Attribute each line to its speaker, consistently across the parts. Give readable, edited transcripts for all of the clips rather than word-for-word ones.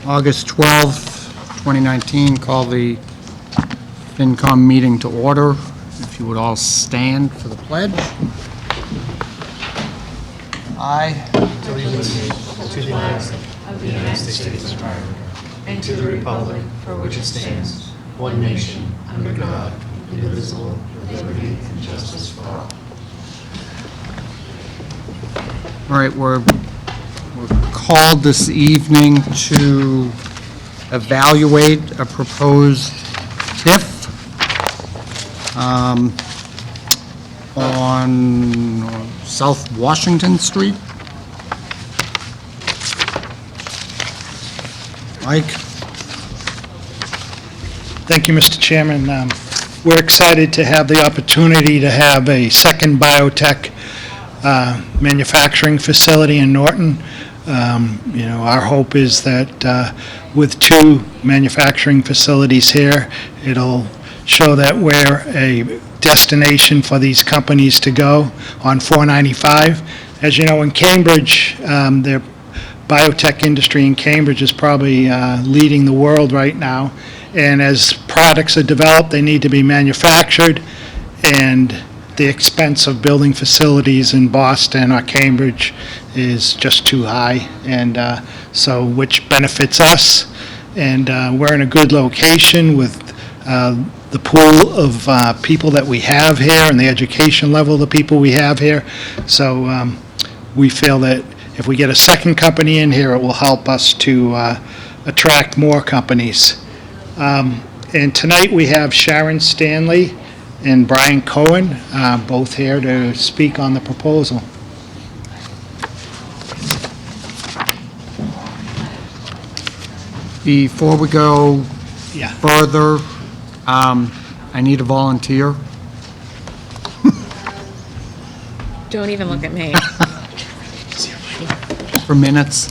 Speaker 1: August 12th, 2019, call the FinCom meeting to order. If you would all stand for the pledge. I
Speaker 2: To the flag of the United States of America and to the republic for which it stands, one nation, under God, indivisible, with liberty and justice for all.
Speaker 1: All right, we're called this evening to evaluate a proposed TIF on South Washington Street. Mike?
Speaker 3: Thank you, Mr. Chairman. We're excited to have the opportunity to have a second biotech manufacturing facility in Norton. Our hope is that with two manufacturing facilities here, it'll show that we're a destination for these companies to go on 495. As you know, in Cambridge, the biotech industry in Cambridge is probably leading the world right now. And as products are developed, they need to be manufactured, and the expense of building facilities in Boston or Cambridge is just too high, and so which benefits us. And we're in a good location with the pool of people that we have here and the education level of the people we have here. So we feel that if we get a second company in here, it will help us to attract more companies. And tonight we have Sharon Stanley and Brian Cohen, both here to speak on the proposal.
Speaker 1: Before we go
Speaker 3: Yeah.
Speaker 1: further, I need a volunteer.
Speaker 4: Don't even look at me.
Speaker 1: For minutes.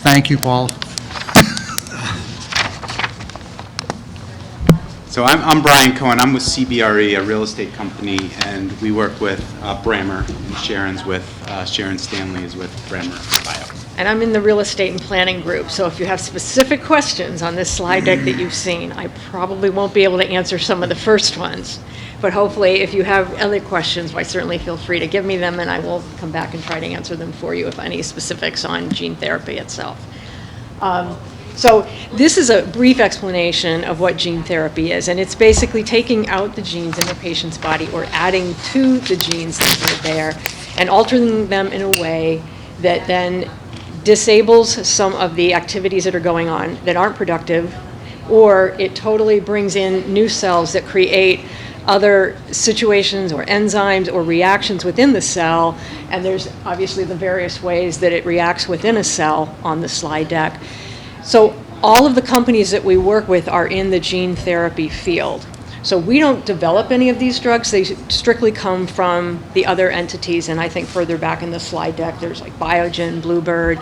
Speaker 1: Thank you, Paul.
Speaker 5: So I'm Brian Cohen. I'm with CBRE, a real estate company, and we work with Brammer, and Sharon's with, Sharon Stanley is with Brammer Bio.
Speaker 4: And I'm in the real estate and planning group, so if you have specific questions on this slide deck that you've seen, I probably won't be able to answer some of the first ones. But hopefully, if you have other questions, why certainly feel free to give me them, and I will come back and try to answer them for you if any specifics on gene therapy itself. So this is a brief explanation of what gene therapy is, and it's basically taking out the genes in the patient's body or adding to the genes that are there and altering them in a way that then disables some of the activities that are going on that aren't productive, or it totally brings in new cells that create other situations or enzymes or reactions within the cell, and there's obviously the various ways that it reacts within a cell on the slide deck. So all of the companies that we work with are in the gene therapy field. So we don't develop any of these drugs. They strictly come from the other entities, and I think further back in the slide deck, there's like Biogen, Bluebird,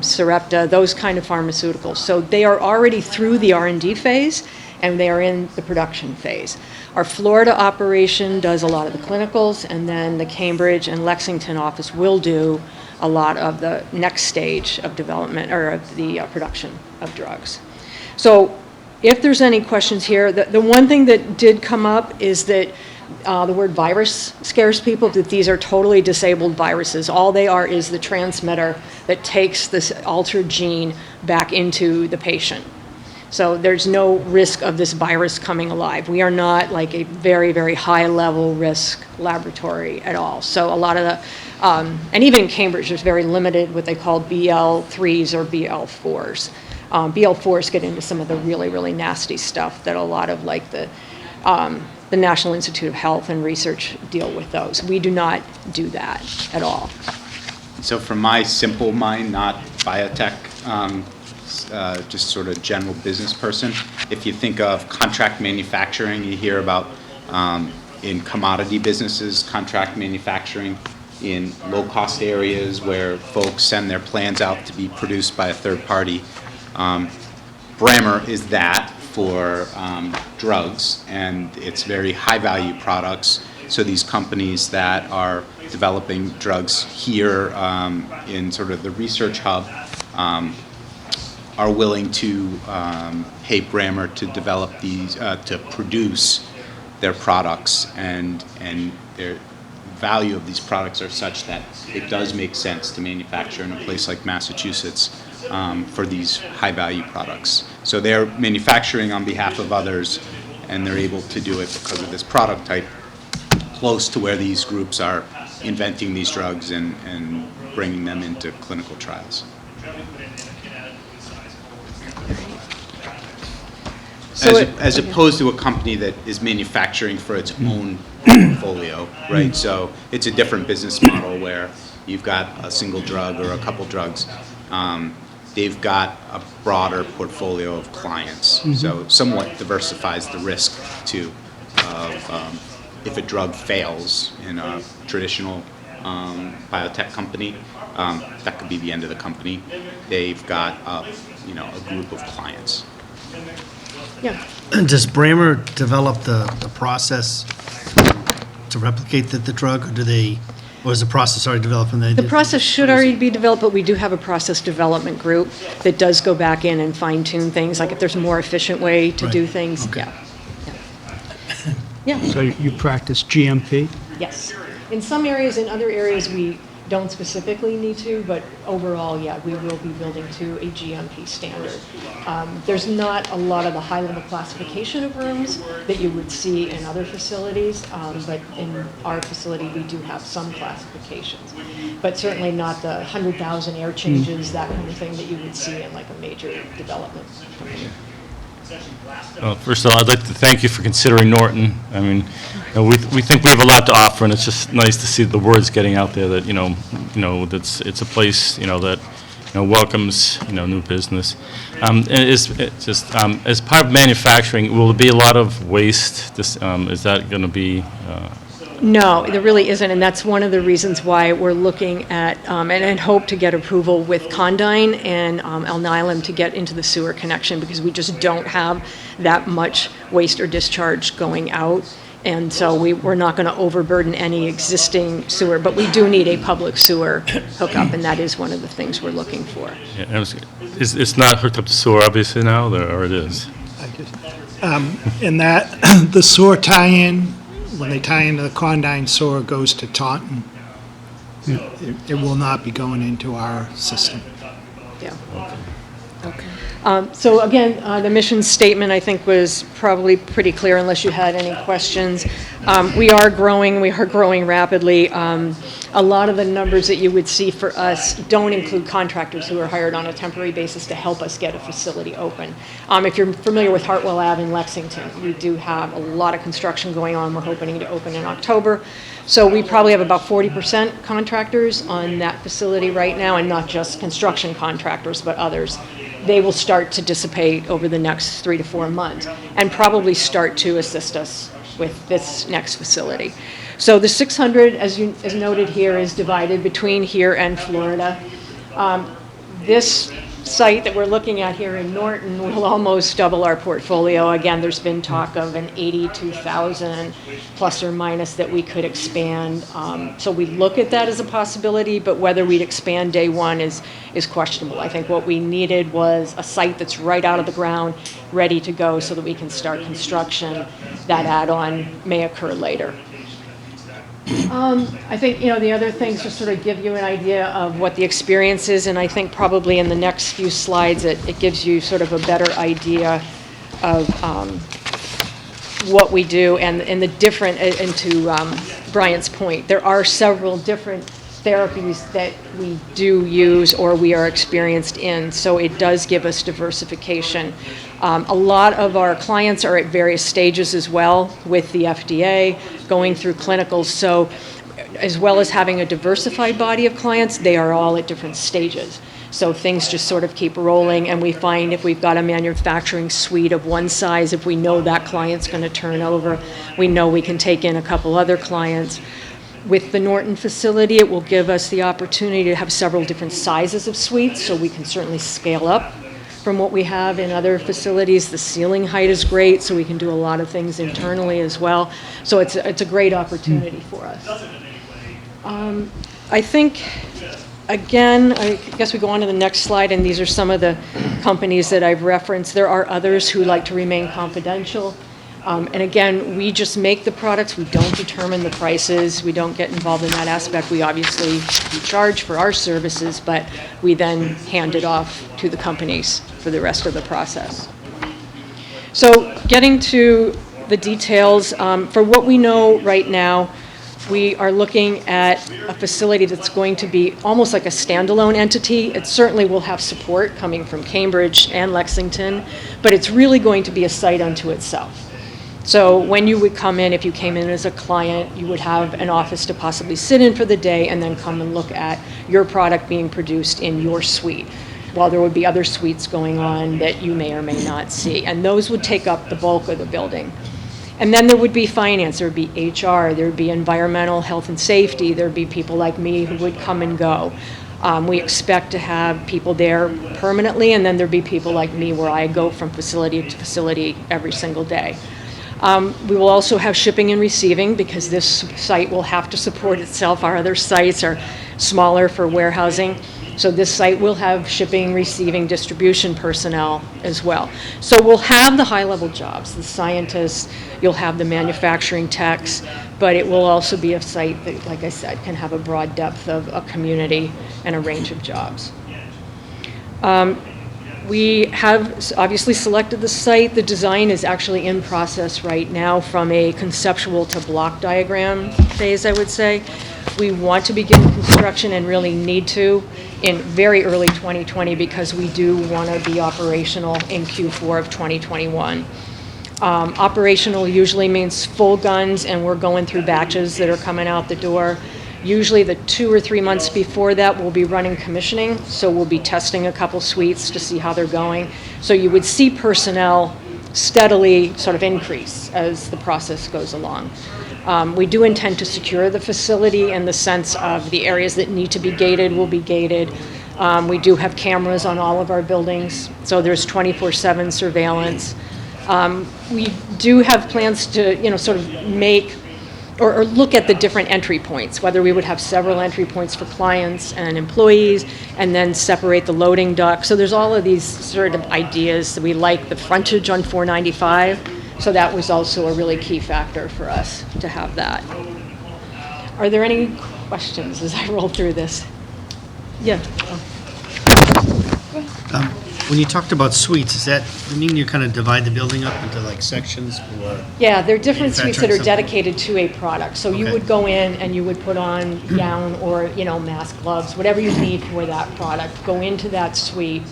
Speaker 4: Sarepta, those kind of pharmaceuticals. So they are already through the R&D phase, and they are in the production phase. Our Florida operation does a lot of the clinicals, and then the Cambridge and Lexington office will do a lot of the next stage of development or of the production of drugs. So if there's any questions here, the one thing that did come up is that the word virus scares people, that these are totally disabled viruses. All they are is the transmitter that takes this altered gene back into the patient. So there's no risk of this virus coming alive. We are not like a very, very high level risk laboratory at all. So a lot of the, and even in Cambridge, there's very limited what they call BL3s or BL4s. BL4s get into some of the really, really nasty stuff that a lot of like the National Institute of Health and Research deal with those. We do not do that at all.
Speaker 5: So from my simple mind, not biotech, just sort of general business person, if you think of contract manufacturing, you hear about in commodity businesses, contract manufacturing in low-cost areas where folks send their plans out to be produced by a third party. Brammer is that for drugs, and it's very high-value products. So these companies that are developing drugs here in sort of the research hub are willing to pay Brammer to develop these, to produce their products, and their value of these products are such that it does make sense to manufacture in a place like Massachusetts for these high-value products. So they're manufacturing on behalf of others, and they're able to do it because of this product type close to where these groups are inventing these drugs and bringing them into clinical trials.
Speaker 4: So
Speaker 5: As opposed to a company that is manufacturing for its own portfolio, right? So it's a different business model where you've got a single drug or a couple drugs. They've got a broader portfolio of clients, so somewhat diversifies the risk too of if a drug fails in a traditional biotech company, that could be the end of the company. They've got a group of clients.
Speaker 4: Yeah.
Speaker 2: Does Brammer develop the process to replicate the drug, or is the process already developed?
Speaker 4: The process should already be developed, but we do have a process development group that does go back in and fine tune things, like if there's a more efficient way to do
Speaker 2: Right.
Speaker 4: things.
Speaker 2: Okay.
Speaker 4: Yeah.
Speaker 6: So you practice GMP?
Speaker 4: Yes. In some areas, in other areas, we don't specifically need to, but overall, yeah, we will be building to a GMP standard. There's not a lot of the high-level classification of rooms that you would see in other facilities, but in our facility, we do have some classifications. But certainly not the 100,000 air changes, that kind of thing that you would see in like a major development company.
Speaker 7: First of all, I'd like to thank you for considering Norton. I mean, we think we have a lot to offer, and it's just nice to see the words getting out there that that's it's a place that welcomes new business. And it's just as part of manufacturing, will there be a lot of waste? Is that going to be?
Speaker 4: No, there really isn't, and that's one of the reasons why we're looking at, and hope to get approval with Condyne and Alnylam to get into the sewer connection, because we just don't have that much waste or discharge going out. And so we're not going to overburden any existing sewer, but we do need a public sewer hookup, and that is one of the things we're looking for.
Speaker 7: Yeah, it's not hooked up to sewer, obviously, now, or it is?
Speaker 3: In that, the sewer tie-in, when they tie into the Condyne sewer, goes to Taunton. It will not be going into our system.
Speaker 4: Yeah. Okay. So again, the mission statement, I think, was probably pretty clear, unless you had any questions. We are growing rapidly. A lot of the numbers that you would see for us don't include contractors who are hired on a temporary basis to help us get a facility open. If you're familiar with Hartwell Ave in Lexington, we do have a lot of construction going on. We're hoping to open in October. So we probably have about 40% contractors on that facility right now, and not just construction contractors, but others. They will start to dissipate over the next 3 to 4 months, and probably start to assist us with this next facility. So the 600, as noted here, is divided between here and Florida. This site that we're looking at here in Norton will almost double our portfolio. Again, there's been talk of an 82,000 plus or minus that we could expand. So we look at that as a possibility, but whether we'd expand day one is questionable. I think what we needed was a site that's right out of the ground, ready to go, so that we can start construction. That add-on may occur later. I think, the other things, just sort of give you an idea of what the experience is, and I think probably in the next few slides it gives you sort of a better idea of what we do and the different, and to Brian's point, there are several different therapies that we do use or we are experienced in, so it does give us diversification. A lot of our clients are at various stages as well with the FDA, going through clinicals, so as well as having a diversified body of clients, they are all at different stages. So things just sort of keep rolling, and we find if we've got a manufacturing suite of one size, if we know that client's going to turn over, we know we can take in a couple other clients. With the Norton facility, it will give us the opportunity to have several different sizes of suites, so we can certainly scale up from what we have in other facilities. The ceiling height is great, so we can do a lot of things internally as well. So it's a great opportunity for us. I think, again, I guess we go on to the next slide, and these are some of the companies that I've referenced. There are others who like to remain confidential. And again, we just make the products, we don't determine the prices, we don't get involved in that aspect. We obviously charge for our services, but we then hand it off to the companies for the rest of the process. So getting to the details, for what we know right now, we are looking at a facility that's going to be almost like a standalone entity. It certainly will have support coming from Cambridge and Lexington, but it's really going to be a site unto itself. So when you would come in, if you came in as a client, you would have an office to possibly sit in for the day and then come and look at your product being produced in your suite, while there would be other suites going on that you may or may not see. And those would take up the bulk of the building. And then there would be finance, there would be HR, there would be environmental health and safety, there would be people like me who would come and go. We expect to have people there permanently, and then there'd be people like me where I go from facility to facility every single day. We will also have shipping and receiving, because this site will have to support itself. Our other sites are smaller for warehousing. So this site will have shipping, receiving, distribution personnel as well. So we'll have the high-level jobs, the scientists, you'll have the manufacturing techs, but it will also be a site that, like I said, can have a broad depth of a community and a range of jobs. We have obviously selected the site. The design is actually in process right now from a conceptual to block diagram phase, I would say. We want to begin construction and really need to in very early 2020, because we do want to be operational in Q4 of 2021. Operational usually means full guns, and we're going through batches that are coming out the door. Usually the 2 or 3 months before that, we'll be running commissioning, so we'll be testing a couple suites to see how they're going. So you would see personnel steadily sort of increase as the process goes along. We do intend to secure the facility in the sense of the areas that need to be gated will be gated. We do have cameras on all of our buildings, so there's 24/7 surveillance. We do have plans to, sort of make or look at the different entry points, whether we would have several entry points for clients and employees, and then separate the loading dock. So there's all of these sort of ideas. We like the frontage on 495, so that was also a really key factor for us to have that. Are there any questions as I roll through this? Yeah.
Speaker 2: When you talked about suites, does that mean you kind of divide the building up into like sections for?
Speaker 4: Yeah, there are different suites that are
Speaker 2: Manufacturing something?
Speaker 4: dedicated to a product. So you
Speaker 2: Okay.
Speaker 4: would go in and you would put on gown or, mask, gloves, whatever you need for that product, go into that suite,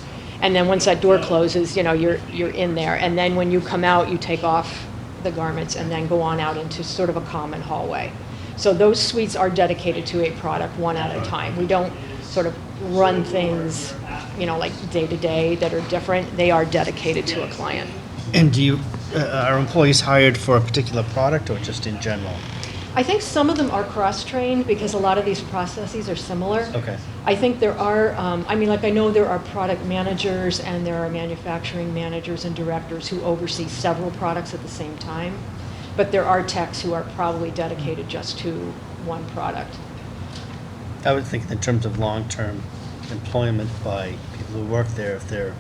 Speaker 4: and then once that door closes, you're in there. And then when you come out, you take off the garments and then go on out into sort of a common hallway. So those suites are dedicated to a product, one at a time. We don't sort of run things, like day to day that are different. They are dedicated to a client.
Speaker 2: And are employees hired for a particular product or just in general?
Speaker 4: I think some of them are cross-trained because a lot of these processes are similar.
Speaker 2: Okay.
Speaker 4: I think there are, I know there are product managers and there are manufacturing managers and directors who oversee several products at the same time, but there are techs who are probably dedicated just to one product.
Speaker 2: I would think in terms of long-term employment by people who work there, if they're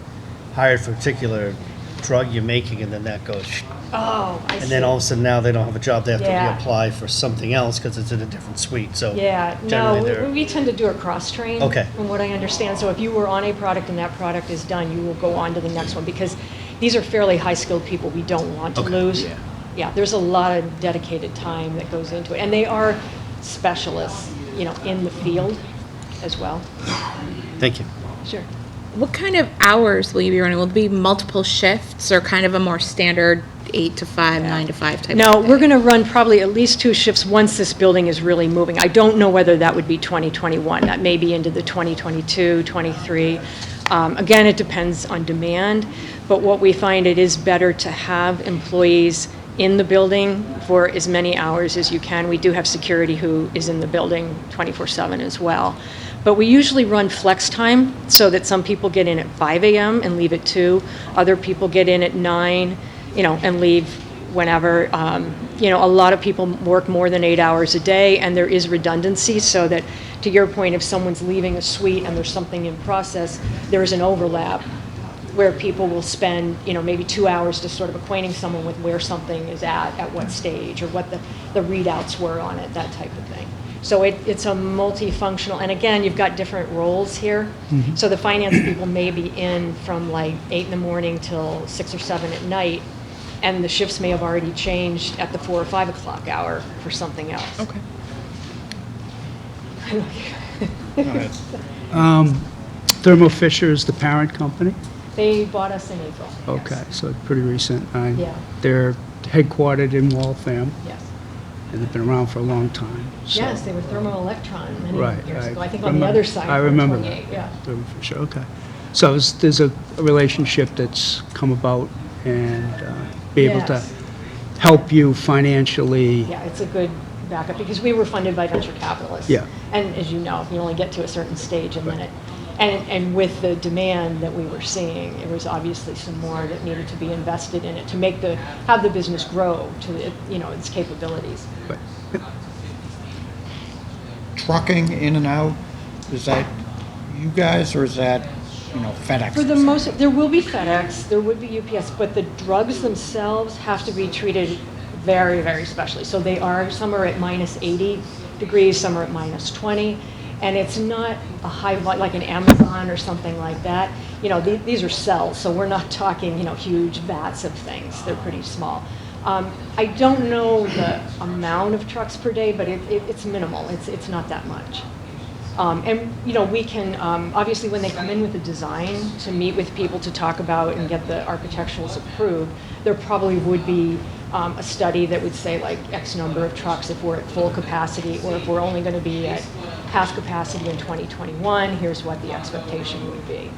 Speaker 2: hired for a particular drug you're making and then that goes,
Speaker 4: Oh, I see.
Speaker 2: and then all of a sudden now they don't have a job, they have to
Speaker 4: Yeah.
Speaker 2: reapply for something else because it's in a different suite, so.
Speaker 4: Yeah,
Speaker 2: generally
Speaker 4: no,
Speaker 2: they're-
Speaker 4: we tend to do a cross-train.
Speaker 2: Okay.
Speaker 4: From what I understand. So if you were on a product and that product is done, you will go on to the next one because these are fairly high-skilled people we don't want to
Speaker 2: Okay.
Speaker 4: lose.
Speaker 2: Yeah.
Speaker 4: Yeah, there's a lot of dedicated time that goes into it. And they are specialists, in the field as well.
Speaker 2: Thank you.
Speaker 4: Sure.
Speaker 8: What kind of hours will you be running? Will it be multiple shifts or kind of a more standard 8 to 5, 9 to 5 type
Speaker 4: No,
Speaker 8: of
Speaker 4: we're
Speaker 8: thing?
Speaker 4: going to run probably at least 2 shifts once this building is really moving. I don't know whether that would be 2021. That may be into the 2022, 23. Again, it depends on demand, but what we find, it is better to have employees in the building for as many hours as you can. We do have security who is in the building 24/7 as well. But we usually run flex time so that some people get in at 5 a.m. and leave at 2. Other people get in at 9, and leave whenever. You know, a lot of people work more than 8 hours a day, and there is redundancy, so that, to your point, if someone's leaving a suite and there's something in process, there is an overlap where people will spend, you know, maybe 2 hours just sort of acquainting someone with where something is at what stage, or what the readouts were on it, that type of thing. So it's a multifunctional, and again, you've got different roles here. So the finance people may be in from like 8 in the morning till 6 or 7 at night, and the shifts may have already changed at the 4 or 5 o'clock hour for something else.
Speaker 6: Okay.
Speaker 3: ahead.
Speaker 6: Thermo Fisher is the parent company?
Speaker 4: They bought us in April.
Speaker 6: Okay,
Speaker 4: Yes.
Speaker 6: so it's pretty recent.
Speaker 4: Yeah.
Speaker 6: They're headquartered in Waltham,
Speaker 4: Yes.
Speaker 6: and they've been around for a long time. so-
Speaker 4: Yes, they were Thermoelectron many
Speaker 6: Right.
Speaker 4: years ago. I think on the
Speaker 6: remem-
Speaker 4: other side.
Speaker 6: I
Speaker 4: of
Speaker 6: remember
Speaker 4: 28,
Speaker 6: that.
Speaker 4: yeah.
Speaker 6: Thermo Fisher, okay. So there's a relationship that's come about and be able to
Speaker 4: Yes.
Speaker 6: help you financially.
Speaker 4: Yeah, it's a good backup, because we were funded by venture capitalists.
Speaker 6: Yeah.
Speaker 4: And as you know, you only get to a certain stage, and then and with the demand that we were seeing, it was obviously some more that needed to be invested in it to have the business grow to, you know, its capabilities.
Speaker 6: But
Speaker 1: Trucking in and out, is that you guys, or is that, you know, FedEx?
Speaker 4: For the most, there will be FedEx, there would be UPS, but the drugs themselves have to be treated very, very specially. So some are at minus 80 degrees, some are at minus 20, and it's not a high, like an Amazon or something like that. You know, these are cells, so we're not talking, you know, huge vats of things. They're pretty small. I don't know the amount of trucks per day, but it's minimal. It's not that much. And, you know, we can, obviously, when they come in with a design to meet with people to talk about and get the architecturals approved, there probably would be a study that would say, like, X number of trucks if we're at full capacity, or if we're only going to be at half capacity in 2021, here's what the expectation would be.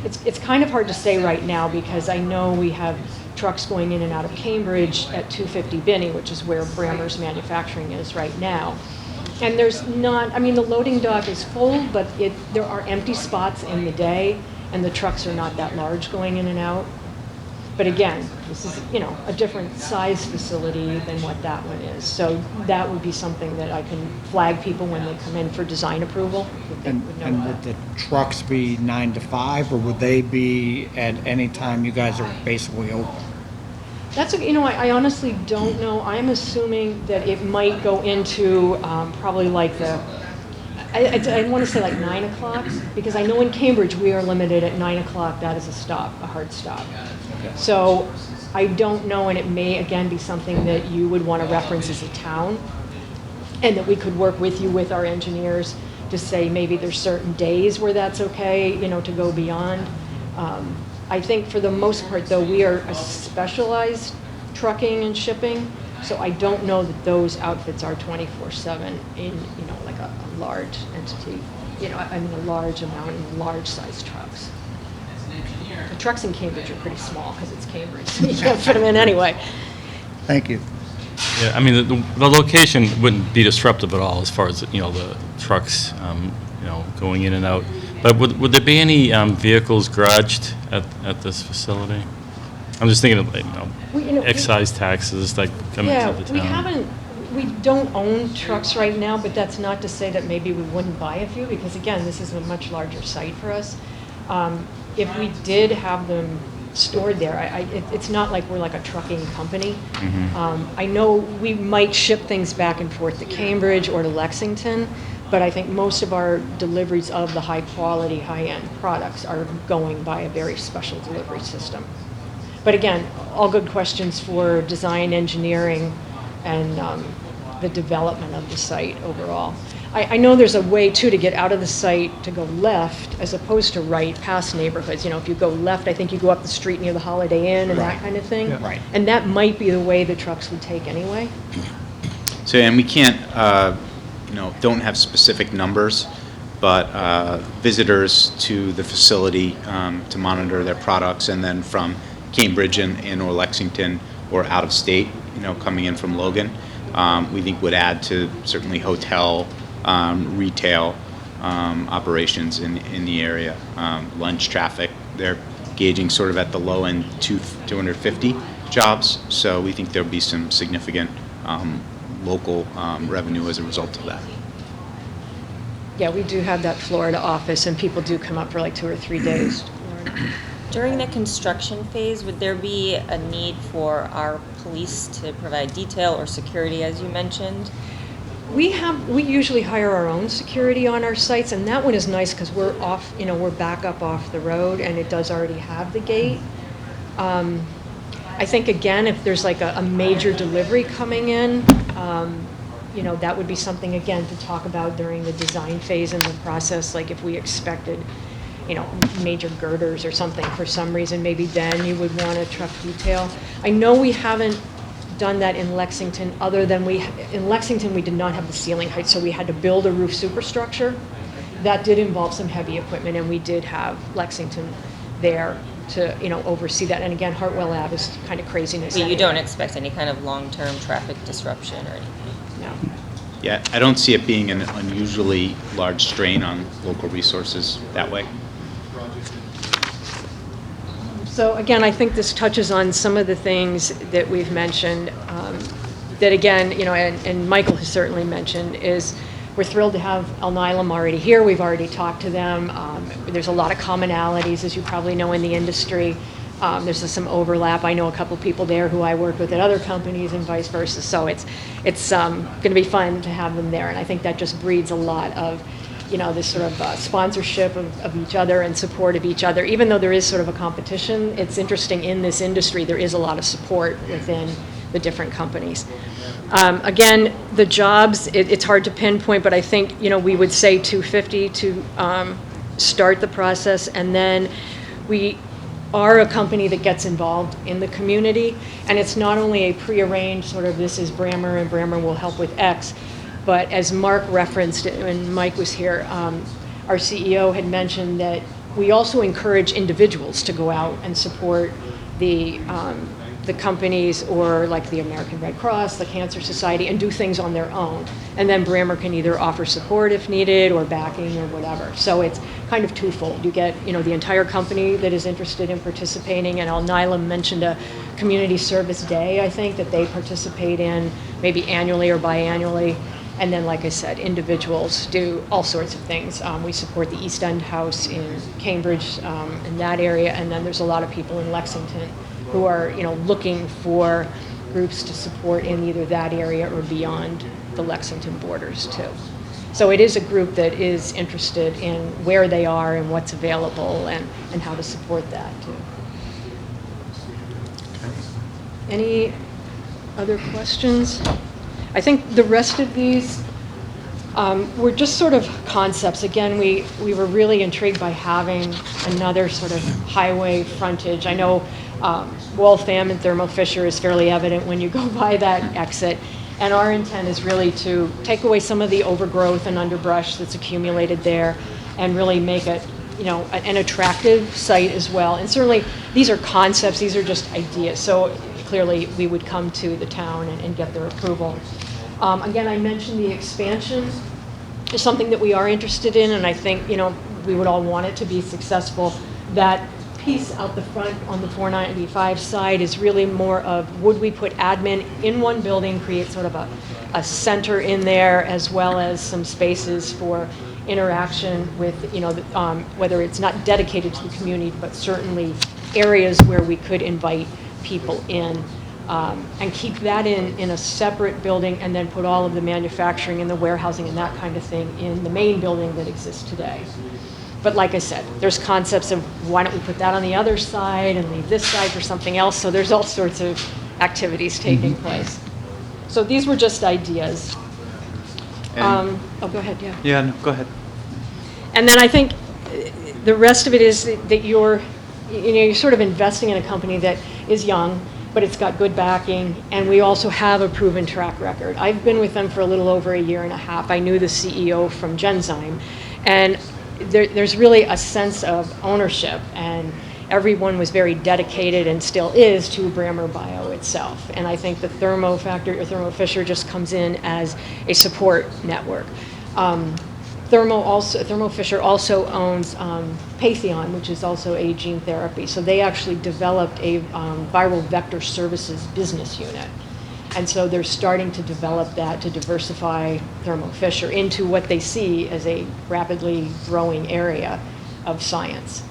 Speaker 4: It's kind of hard to say right now, because I know we have trucks going in and out of Cambridge at 250 Binney, which is where Brammer's manufacturing is right now. And there's not, I mean, the loading dock is full, but there are empty spots in the day, and the trucks are not that large going in and out. But again, this is, you know, a different size facility than what that one is. So that would be something that I can flag people when they come in for design approval. That they would know
Speaker 1: And
Speaker 4: about.
Speaker 1: would the trucks be 9 to 5, or would they be at any time you guys are basically open?
Speaker 4: That's, you know, I honestly don't know. I'm assuming that it might go into probably like I want to say like 9 o'clock, because I know in Cambridge we are limited at 9 o'clock. That is a hard stop. So I don't know, and it may again be something that you would want to reference as a town, and that we could work with you with our engineers to say maybe there's certain days where that's okay, you know, to go beyond. I think for the most part, though, we are a specialized trucking and shipping, so I don't know that those outfits are 24/7 in, you know, like a large entity, you know, I mean, a large amount in large-sized trucks. The trucks in Cambridge are pretty small, because it's Cambridge, so you can't fit them in anyway.
Speaker 1: Thank you.
Speaker 7: Yeah, I mean, the location wouldn't be disruptive at all as far as, you know, the trucks, you know, going in and out. But would there be any vehicles garaged at this facility? I'm just thinking of, like,
Speaker 4: You know,
Speaker 7: excise taxes, like, coming
Speaker 4: Yeah,
Speaker 7: to the
Speaker 4: we
Speaker 7: town.
Speaker 4: we don't own trucks right now, but that's not to say that maybe we wouldn't buy a few, because again, this is a much larger site for us. If we did have them stored there, it's not like we're like a trucking company. I know we might ship things back and forth to Cambridge or to Lexington, but I think most of our deliveries of the high-quality, high-end products are going by a very special delivery system. But again, all good questions for design, engineering, and the development of the site overall. I know there's a way, too, to get out of the site to go left as opposed to right past neighborhoods. You know, if you go left, I think you go up the street near the Holiday Inn and that kind of thing.
Speaker 6: Yeah.
Speaker 1: Right.
Speaker 4: And that might be the way the trucks would take anyway.
Speaker 5: So, and we can't, you know, don't have specific numbers, but visitors to the facility to monitor their products, and then from Cambridge and or Lexington or out of state, you know, coming in from Logan, we think would add to certainly hotel, retail operations in the area. Lunch traffic, they're gauging sort of at the low end 250 jobs, so we think there'll be some significant local revenue as a result of that.
Speaker 4: Yeah, we do have that Florida office, and people do come up for like 2 or 3 days to Florida.
Speaker 9: During the construction phase, would there be a need for our police to provide detail or security, as you mentioned?
Speaker 4: We usually hire our own security on our sites, and that one is nice because we're off, we're back up off the road, and it does already have the gate. I think, again, if there's like a major delivery coming in, that would be something, again, to talk about during the design phase in the process, like if we expected, major girders or something for some reason, maybe then you would want a truck detail. I know we haven't done that in Lexington, other than in Lexington, we did not have the ceiling height, so we had to build a roof superstructure. That did involve some heavy equipment, and we did have Lexington there to, oversee that. And again, Hartwell Ave is kind of craziness.
Speaker 9: But you
Speaker 4: anyway.
Speaker 9: don't expect any kind of long-term traffic disruption or anything?
Speaker 4: No.
Speaker 5: Yeah, I don't see it being an unusually large strain on local resources that way.
Speaker 4: So again, I think this touches on some of the things that we've mentioned, that again, and Michael has certainly mentioned, is we're thrilled to have Alnylam already here. We've already talked to them. There's a lot of commonalities, as you probably know, in the industry. There's some overlap. I know a couple people there who I work with at other companies and vice versa. So it's going to be fun to have them there. And I think that just breeds a lot of, this sort of sponsorship of each other and support of each other. Even though there is sort of a competition, it's interesting in this industry, there is a lot of support within the different companies. Again, the jobs, it's hard to pinpoint, but I think, we would say 250 to start the process. And then we are a company that gets involved in the community. And it's not only a prearranged sort of, this is Brammer and Brammer will help with X, but as Mark referenced when Mike was here, our CEO had mentioned that we also encourage individuals to go out and support the companies, or like the American Red Cross, the Cancer Society, and do things on their own. And then Brammer can either offer support if needed, or backing, or whatever. So it's kind of twofold. You get, the entire company that is interested in participating, and Alnylam mentioned a community service day, I think, that they participate in, maybe annually or biannually. And then, like I said, individuals do all sorts of things. We support the East End House in Cambridge, in that area, and then there's a lot of people in Lexington who are, looking for groups to support in either that area or beyond the Lexington borders too. So it is a group that is interested in where they are and what's available and how to support that too. Any other questions? I think the rest of these were just sort of concepts. Again, we were really intrigued by having another sort of highway frontage. I know Waltham and Thermo Fisher is fairly evident when you go by that exit. And our intent is really to take away some of the overgrowth and underbrush that's accumulated there and really make it, an attractive site as well. And certainly these are concepts, these are just ideas. So clearly we would come to the town and get their approval. Again, I mentioned the expansion is something that we are interested in, and I think, we would all want it to be successful. That piece out the front on the 495 side is really more of, would we put admin in one building, create sort of a center in there, as well as some spaces for interaction with, whether it's not dedicated to the community, but certainly areas where we could invite people in, and keep that in a separate building, and then put all of the manufacturing and the warehousing and that kind of thing in the main building that exists today. But like I said, there's concepts of why don't we put that on the other side and leave this side for something else. So there's all sorts of activities taking place. So these were just ideas.
Speaker 5: And-
Speaker 4: Go ahead, yeah.
Speaker 5: Yeah, no, go ahead.
Speaker 4: And then I think the rest of it is that you're sort of investing in a company that is young, but it's got good backing, and we also have a proven track record. I've been with them for a little over a year and a half. I knew the CEO from Genzyme, and there's really a sense of ownership, and everyone was very dedicated and still is to Brammer Bio itself. And I think the Thermo Factory or Thermo Fisher just comes in as a support network. Thermo Fisher also owns Patheon, which is also a gene therapy. So they actually developed a viral vector services business unit. And so they're starting to develop that to diversify Thermo Fisher into what they see as a rapidly growing area of science.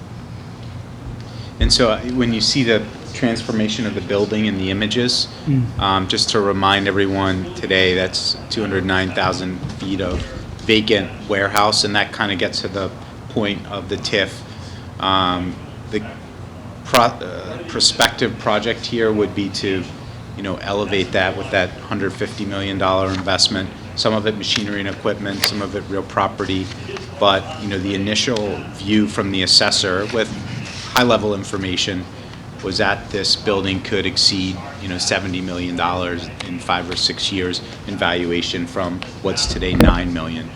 Speaker 5: And so when you see the transformation of the building in the images, just to remind everyone today, that's 209,000 feet of vacant warehouse, and that kind of gets to the point of the TIF. The prospective project here would be to, elevate that with that $150 million investment. Some of it machinery and equipment, some of it real property. But, the initial view from the assessor with high-level information was that this building could exceed, $70 million in 5 or 6 years in valuation from what's today $9 million.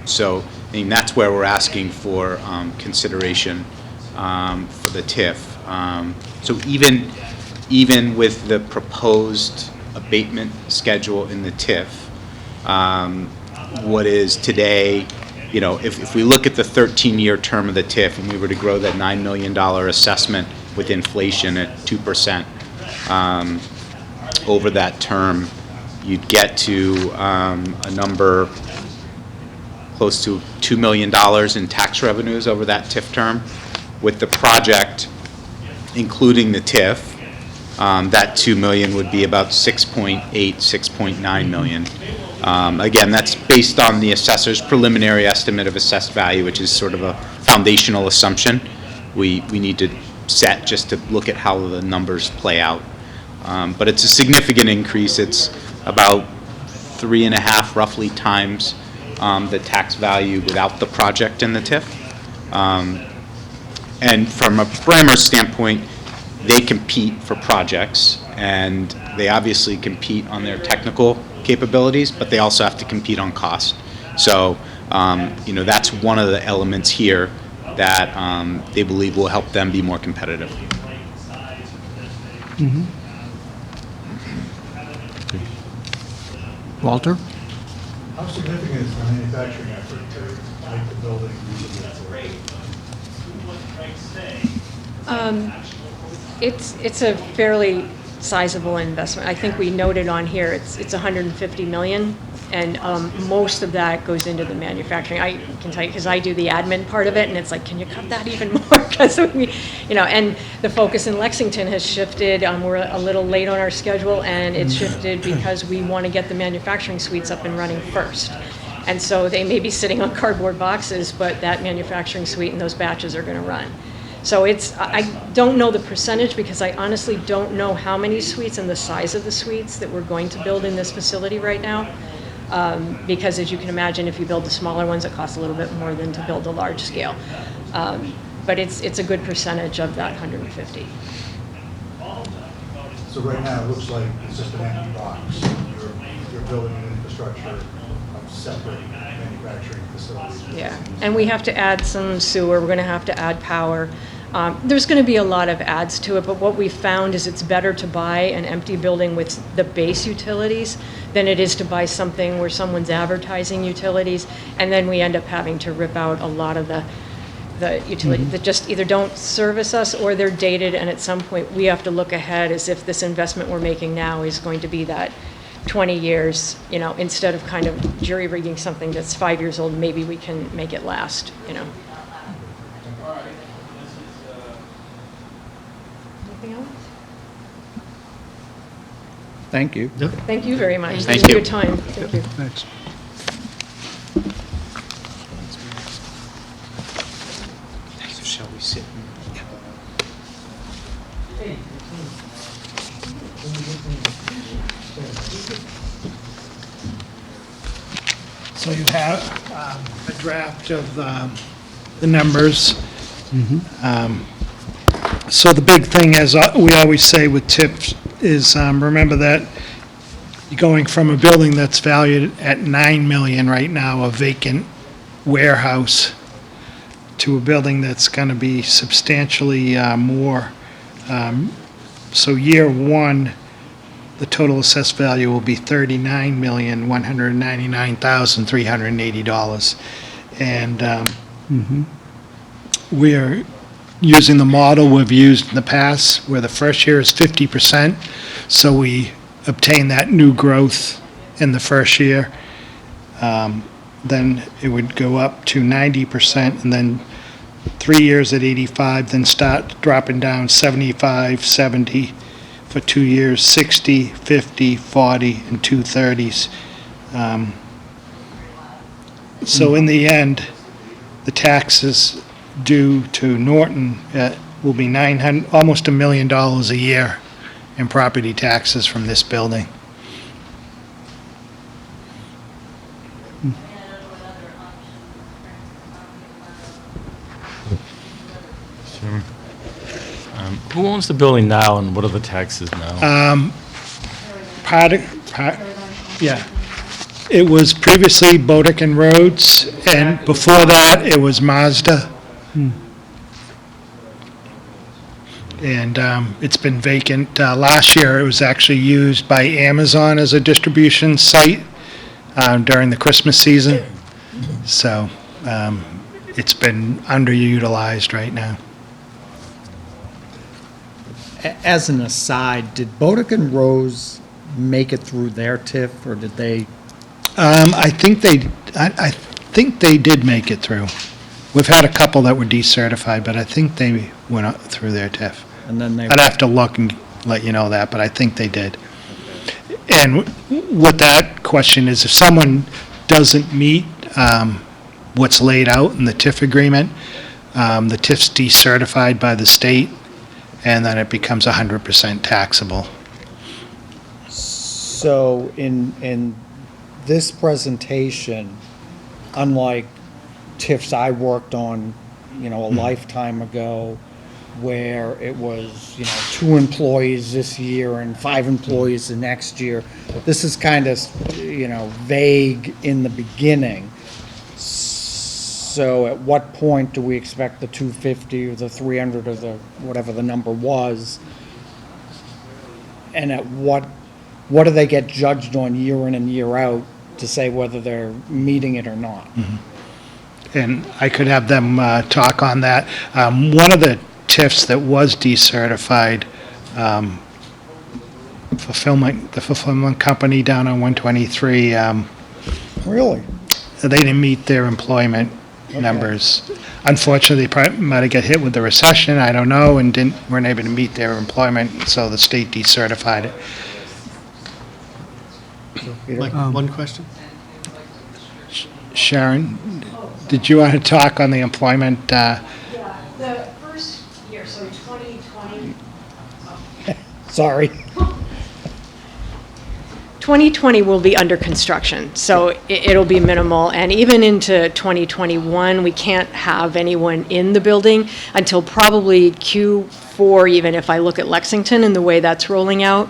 Speaker 5: So, that's where we're asking for consideration for the TIF. So even with the proposed abatement schedule in the TIF, what is today, if we look at the 13-year term of the TIF and we were to grow that $9 million assessment with inflation at 2% over that term, you'd get to a number close to $2 million in tax revenues over that TIF term. With the project, including the TIF, that $2 million would be about 6.9 million. Again, that's based on the assessor's preliminary estimate of assessed value, which is sort of a foundational assumption we need to set just to look at how the numbers play out. But it's a significant increase. It's about 3.5 roughly times the tax value without the project in the TIF. And from a Brammer standpoint, they compete for projects, and they obviously compete on their technical capabilities, but they also have to compete on cost. So, that's one of the elements here that they believe will help them be more competitive.
Speaker 1: Walter?
Speaker 10: How significant is the manufacturing effort to make the building usable for?
Speaker 4: It's a fairly sizable investment. I think we noted on here, it's 150 million, and most of that goes into the manufacturing. I can tell you, because I do the admin part of it, and it's like, can you cut that even more? Because and the focus in Lexington has shifted. We're a little late on our schedule, and it's shifted because we want to get the manufacturing suites up and running first. And so they may be sitting on cardboard boxes, but that manufacturing suite and those batches are going to run. So I don't know the percentage, because I honestly don't know how many suites and the size of the suites that we're going to build in this facility right now. Because as you can imagine, if you build the smaller ones, it costs a little bit more than to build a large scale. But it's a good percentage of that 150.
Speaker 10: So right now, it looks like it's just an empty box. You're building an infrastructure of separate manufacturing facilities.
Speaker 4: Yeah, and we have to add some sewer, we're going to have to add power. There's going to be a lot of adds to it, but what we found is it's better to buy an empty building with the base utilities than it is to buy something where someone's advertising utilities, and then we end up having to rip out a lot of the utilities that just either don't service us or they're dated, and at some point we have to look ahead as if this investment we're making now is going to be that 20 years, instead of kind of jury-rigging something that's 5 years old, maybe we can make it last, Anything else?
Speaker 1: Thank you.
Speaker 4: Thank you very much.
Speaker 5: Thank
Speaker 4: for
Speaker 5: you.
Speaker 4: your time. Thank you.
Speaker 6: Thanks.
Speaker 5: So shall we sit?
Speaker 3: So you have a draft of the numbers. So the big thing, as we always say with TIPS, is remember that you're going from a building that's valued at $9 million right now, a vacant warehouse, to a building that's going to be substantially more. So year one, the total assessed value will be $39,199,380. And we are using the model we've used in the past, where the first year is 50%, so we obtain that new growth in the first year. Then it would go up to 90%, and then 3 years at 85, then start dropping down 75, 70 for 2 years, 60, 50, 40, and 2/30s. So in the end, the taxes due to Norton will be almost $1 million a year in property taxes from this building.
Speaker 7: Who owns the building now, and what are the taxes now?
Speaker 3: Yeah. It was previously Bodick and Rhodes, and before that, it was Mazda. And it's been vacant. Last year, it was actually used by Amazon as a distribution site during the Christmas season. So it's been underutilized right now.
Speaker 11: As an aside, did Bodick and Rose make it through their TIF, or did they?
Speaker 3: I think they did make it through. We've had a couple that were decertified, but I think they went up through their TIF.
Speaker 11: And then they.
Speaker 3: I'd have to look and let you know that, but I think they did. And what that question is, if someone doesn't meet what's laid out in the TIF agreement, the TIF's decertified by the state, and then it becomes 100% taxable.
Speaker 11: So in this presentation, unlike TIFs I worked on, a lifetime ago, where it was, 2 employees this year and 5 employees the next year, this is kind of, vague in the beginning. So at what point do we expect the 250 or the 300 or the, whatever the number was? And at what do they get judged on year in and year out to say whether they're meeting it or not?
Speaker 3: And I could have them talk on that. One of the TIFs that was decertified, the fulfillment company down on 123,
Speaker 11: Really?
Speaker 3: they didn't meet their employment numbers. Unfortunately, they probably might have got hit with the recession, I don't know, and weren't able to meet their employment, so the state decertified it.
Speaker 2: Mike, one question?
Speaker 3: Sharon, did you want to talk on the employment?
Speaker 4: The first year, so 2020.
Speaker 11: Sorry.
Speaker 4: 2020 will be under construction, so it'll be minimal, and even into 2021, we can't have anyone in the building until probably Q4, even if I look at Lexington and the way that's rolling out.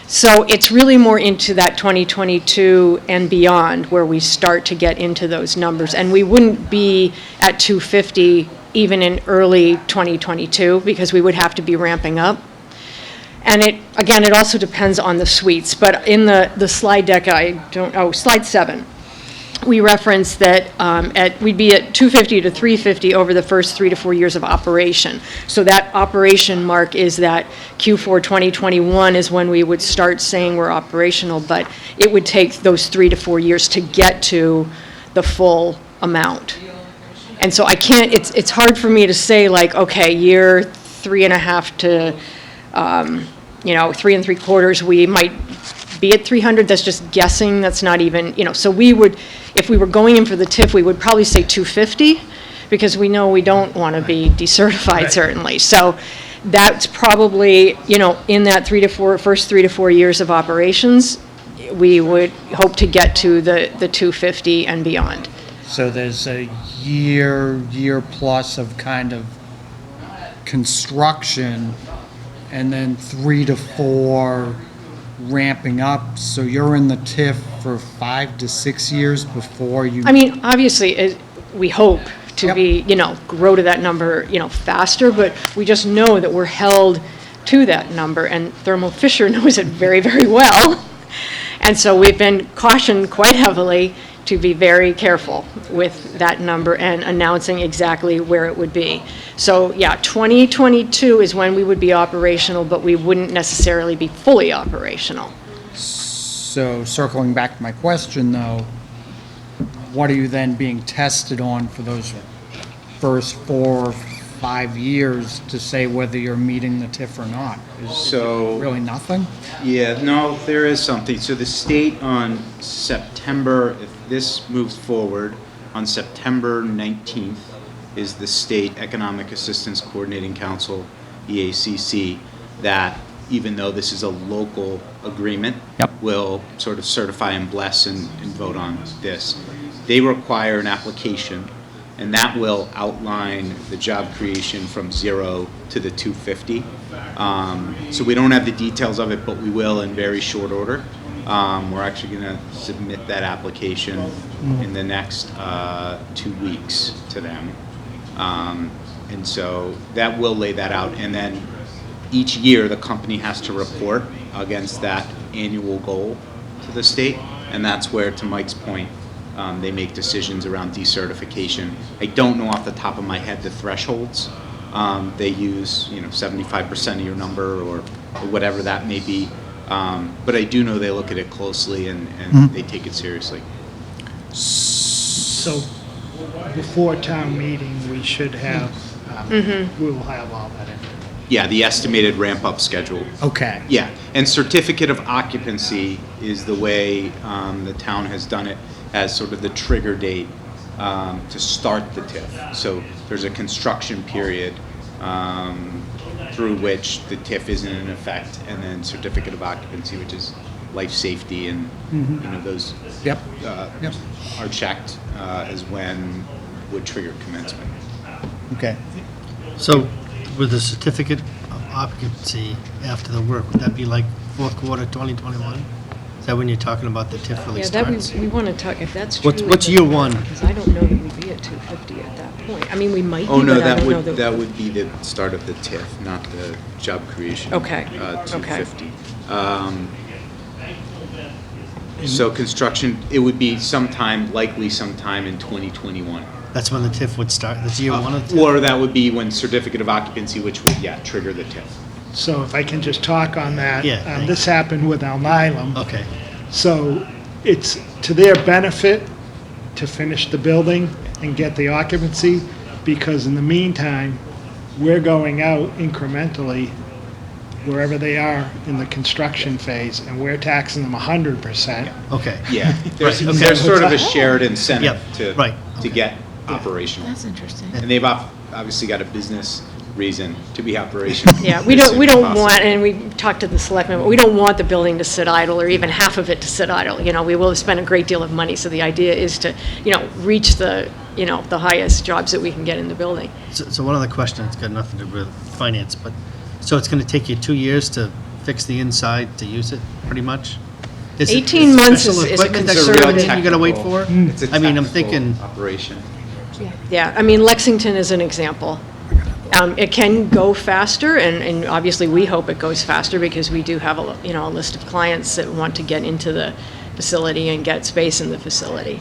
Speaker 4: So it's really more into that 2022 and beyond where we start to get into those numbers, and we wouldn't be at 250 even in early 2022 because we would have to be ramping up. And it also depends on the suites, but in the slide deck, slide 7, we reference that we'd be at 250 to 350 over the first 3 to 4 years of operation. So that operation mark is that Q4 2021 is when we would start saying we're operational, but it would take those 3 to 4 years to get to the full amount. And so it's hard for me to say like, okay, year 3.5 to 3 3/4, we might be at 300, that's just guessing, that's not even, so we would, if we were going in for the TIF, we would probably say 250, because we know we don't want to be decertified, certainly. So that's probably, in that first 3 to 4 years of operations, we would hope to get to the 250 and beyond.
Speaker 11: So there's a year plus of kind of construction, and then 3 to 4 ramping up, so you're in the TIF for 5 to 6 years before you...
Speaker 4: I mean, obviously, we hope to be, grow to that number, faster, but we just know that we're held to that number, and Thermo Fisher knows it very, very well. And so we've been cautioned quite heavily to be very careful with that number and announcing exactly where it would be. So, yeah, 2022 is when we would be operational, but we wouldn't necessarily be fully operational.
Speaker 11: So circling back to my question, though, what are you then being tested on for those first 4 or 5 years to say whether you're meeting the TIF or not? Is it really nothing?
Speaker 5: Yeah, no, there is something. So the state on September, if this moves forward, on September 19th is the State Economic Assistance Coordinating Council, EACC, that even though this is a local agreement, will sort of certify and bless and vote on this. They require an application, and that will outline the job creation from 0 to the 250. So we don't have the details of it, but we will in very short order. We're actually going to submit that application in the next 2 weeks to them. And so that will lay that out. And then each year, the company has to report against that annual goal to the state. And that's where, to Mike's point, they make decisions around decertification. I don't know off the top of my head the thresholds. They use, 75% of your number or whatever that may be. But I do know they look at it closely and they take it seriously.
Speaker 3: So before town meeting, we should have, we will have all that information.
Speaker 5: Yeah, the estimated ramp-up schedule.
Speaker 3: Okay.
Speaker 5: Yeah, and certificate of occupancy is the way the town has done it as sort of the trigger date to start the TIF. So there's a construction period through which the TIF isn't in effect, and then certificate of occupancy, which is life safety, and those are checked as when would trigger commencement.
Speaker 11: Okay.
Speaker 2: So with the certificate of occupancy after the work, would that be like fourth quarter 2021? Is that when you're talking about the TIF really
Speaker 4: Yeah, that
Speaker 2: starts?
Speaker 4: we want to talk, if that's true.
Speaker 2: What's year one?
Speaker 4: Because I don't know that we'd be at 250 at that point. I mean, we might be,
Speaker 5: Oh, no,
Speaker 4: but I
Speaker 5: that
Speaker 4: don't know
Speaker 5: would, that would be the start of the TIF, not the job creation.
Speaker 4: Okay,
Speaker 5: 250. So construction, it would be likely sometime in 2021.
Speaker 2: That's when the TIF would start, that's year one of the TIF?
Speaker 5: Or that would be when certificate of occupancy, which would, trigger the TIF.
Speaker 3: So if I can just talk on that.
Speaker 2: Yeah, thanks.
Speaker 3: This happened with Alnylam.
Speaker 2: Okay.
Speaker 3: So it's to their benefit to finish the building and get the occupancy, because in the meantime, we're going out incrementally wherever they are in the construction phase, and we're taxing them 100%.
Speaker 2: Okay.
Speaker 5: Yeah, there's,
Speaker 2: Right, okay.
Speaker 5: there's sort of a shared incentive
Speaker 2: Yep, right,
Speaker 5: to
Speaker 2: okay.
Speaker 5: get operational.
Speaker 8: That's interesting.
Speaker 5: And they've obviously got a business reason to be operational.
Speaker 4: Yeah, we
Speaker 5: as soon
Speaker 4: don't
Speaker 5: as possible.
Speaker 4: want, and we talked to the selectmen, but we don't want the building to sit idle, or even half of it to sit idle. We will have spent a great deal of money, so the idea is to, reach the, the highest jobs that we can get in the building.
Speaker 2: So one other question, it's got nothing to do with finance, but, so it's gonna take you 2 years to fix the inside to use it, pretty much? Is it
Speaker 4: 18 months
Speaker 2: special
Speaker 4: is a
Speaker 2: equipment
Speaker 5: It's
Speaker 2: that's
Speaker 5: a real
Speaker 2: certain you gotta wait for?
Speaker 5: technical- It's a
Speaker 2: I mean, I'm
Speaker 5: technical
Speaker 2: thinking,
Speaker 5: operation.
Speaker 4: Yeah, I mean, Lexington is an example. It can go faster, and obviously, we hope it goes faster, because we do have a list of clients that want to get into the facility and get space in the facility.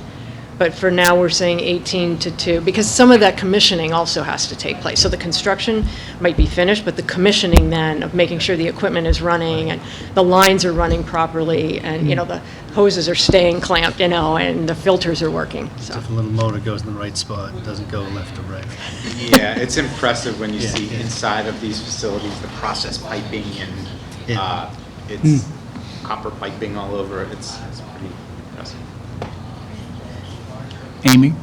Speaker 4: But for now, we're saying 18 to 2, because some of that commissioning also has to take place. So the construction might be finished, but the commissioning then of making sure the equipment is running and the lines are running properly, and, the hoses are staying clamped, and the filters are working, so.
Speaker 2: if a little motor goes in the right spot, it doesn't go left or right.
Speaker 5: Yeah, it's impressive when you
Speaker 2: Yeah,
Speaker 5: see
Speaker 2: yeah.
Speaker 5: inside of these facilities, the process piping and
Speaker 2: Yeah.
Speaker 5: it's copper piping all over. It's pretty impressive.
Speaker 1: Amy?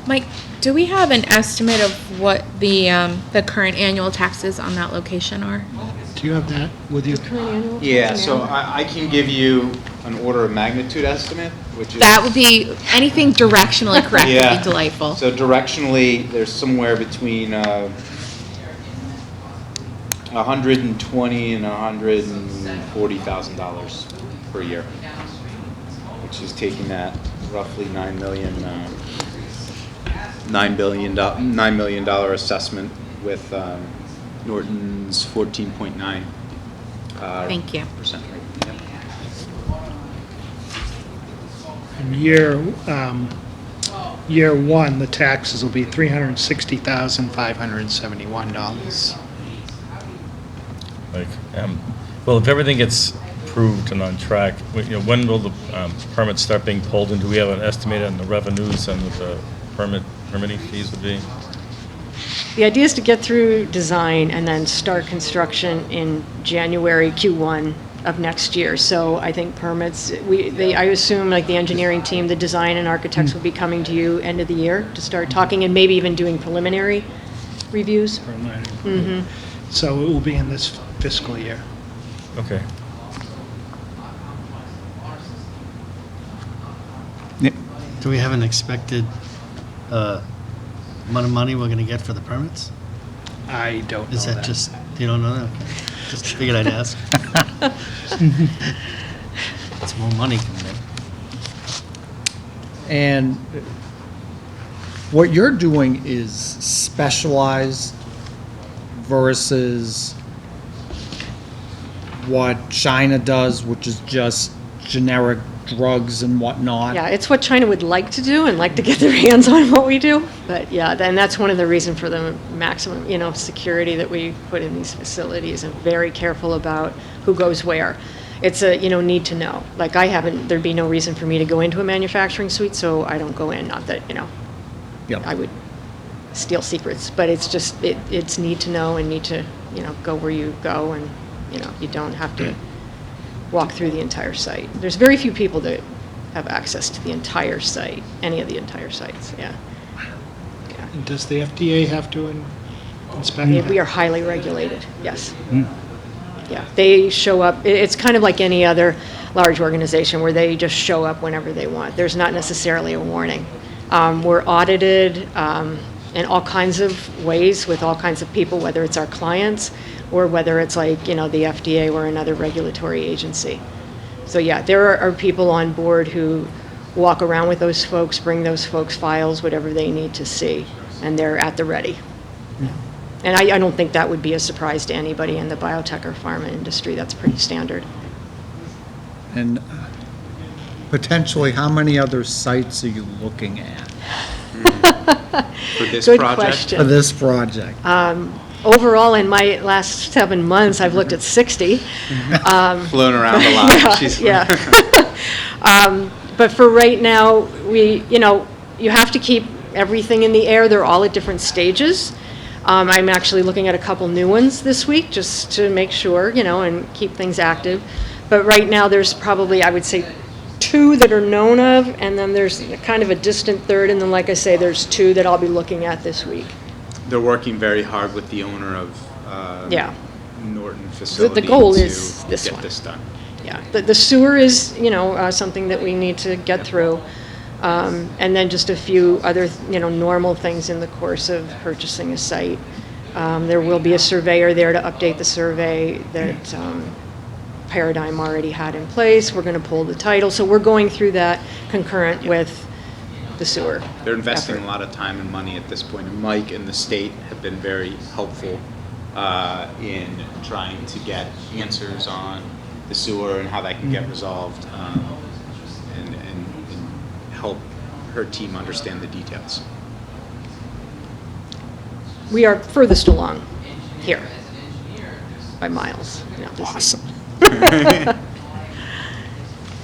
Speaker 8: Mike, do we have an estimate of what the current annual taxes on that location are?
Speaker 3: Do you have that with you?
Speaker 5: Yeah, so I can give you an order of magnitude estimate, which is.
Speaker 8: That would be, anything directionally correct would
Speaker 5: Yeah.
Speaker 8: be delightful.
Speaker 5: So directionally, there's somewhere between $120,000 and $140,000 per year, which is taking that roughly $9 million assessment with Norton's 14.9.
Speaker 8: Thank you.
Speaker 5: Percent rate. Yep.
Speaker 3: In year one, the taxes will be $360,571.
Speaker 7: Like, well, if everything gets approved and on track, when will the permits start being pulled in? Do we have an estimate on the revenues and what the permitting fees would be?
Speaker 4: The idea is to get through design and then start construction in January Q1 of next year. So I think permits, I assume like the engineering team, the design and architects will be coming to you end of the year to start talking and maybe even doing preliminary reviews.
Speaker 3: So it will be in this fiscal year.
Speaker 7: Okay.
Speaker 2: Do we have an expected amount of money we're going to get for the permits?
Speaker 3: I don't know
Speaker 2: Is that just, you don't know that? Okay. Just figured I'd ask. It's more money coming in.
Speaker 11: And what you're doing is specialized versus what China does, which is just generic drugs and whatnot.
Speaker 4: Yeah, it's what China would like to do and like to get their hands on what we do. But yeah, then that's one of the reasons for the maximum, security that we put in these facilities and very careful about who goes where. It's a, need to know. Like there'd be no reason for me to go into a manufacturing suite, so I don't go in. Not that,
Speaker 11: Yep.
Speaker 4: I would steal secrets, but it's just, it's need to know and need to, go where you go and, you don't have to walk through the entire site. There's very few people that have access to the entire site, any of the entire sites, yeah.
Speaker 3: And does the FDA have to inspect
Speaker 4: We
Speaker 3: that?
Speaker 4: are highly regulated, yes. Yeah, they show up, it's kind of like any other large organization where they just show up whenever they want. There's not necessarily a warning. We're audited in all kinds of ways with all kinds of people, whether it's our clients or whether it's like, the FDA or another regulatory agency. So yeah, there are people on board who walk around with those folks, bring those folks files, whatever they need to see, and they're at the ready. And I don't think that would be a surprise to anybody in the biotech or pharma industry. That's pretty standard.
Speaker 11: And potentially, how many other sites are you looking at
Speaker 5: For this
Speaker 4: Good
Speaker 5: project?
Speaker 4: question.
Speaker 11: for this project?
Speaker 4: Overall, in my last 7 months, I've looked at 60.
Speaker 5: Flown around a lot. She's-
Speaker 4: Yeah. But for right now, you have to keep everything in the air. They're all at different stages. I'm actually looking at a couple new ones this week, just to make sure, and keep things active. But right now, there's probably, I would say, 2 that are known of, and then there's kind of a distant third, and then, like I say, there's 2 that I'll be looking at this week.
Speaker 5: They're working very hard with the owner of
Speaker 4: Yeah.
Speaker 5: Norton facility
Speaker 4: goal
Speaker 5: to
Speaker 4: is this
Speaker 5: get
Speaker 4: one.
Speaker 5: this done.
Speaker 4: Yeah, the sewer is, something that we need to get through. And then just a few other, normal things in the course of purchasing a site. There will be a surveyor there to update the survey that Paradigm already had in place. We're going to pull the title. So we're going through that concurrent with the sewer.
Speaker 5: They're investing
Speaker 4: effort.
Speaker 5: a lot of time and money at this point, and Mike and the state have been very helpful in trying to get answers on the sewer and how that can get resolved, and help her team understand the details.
Speaker 4: We are furthest along here by miles. Awesome.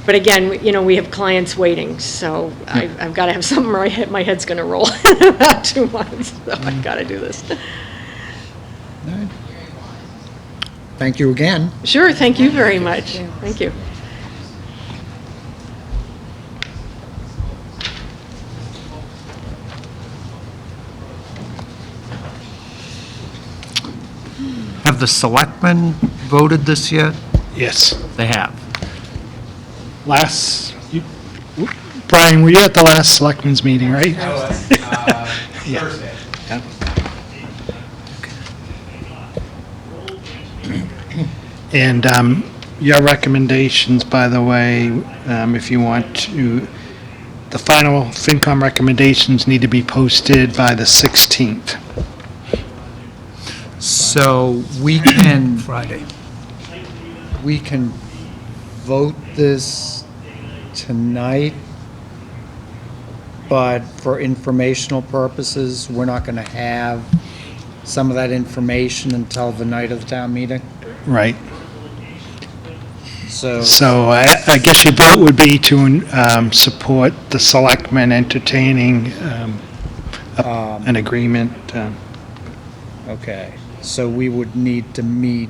Speaker 4: But again, we have clients waiting, so I've got to have something where my head's going to roll in about 2 months, so I've got to do this.
Speaker 11: All right. Thank you again.
Speaker 4: Sure, thank you very much. Thank you.
Speaker 1: Have the selectmen voted this yet?
Speaker 3: Yes.
Speaker 1: They have.
Speaker 3: Brian, were you at the last selectmen's meeting, right? Yeah.
Speaker 10: Thursday.
Speaker 3: Yep. And your recommendations, by the way, if you want to, the final FinCom recommendations need to be posted by the 16th.
Speaker 1: So we can,
Speaker 6: Friday.
Speaker 11: We can vote this tonight, but for informational purposes, we're not going to have some of that information until the night of the town meeting.
Speaker 3: Right.
Speaker 11: So,
Speaker 3: So I guess your vote would be to support the selectmen entertaining an agreement.
Speaker 11: okay, so we would need to meet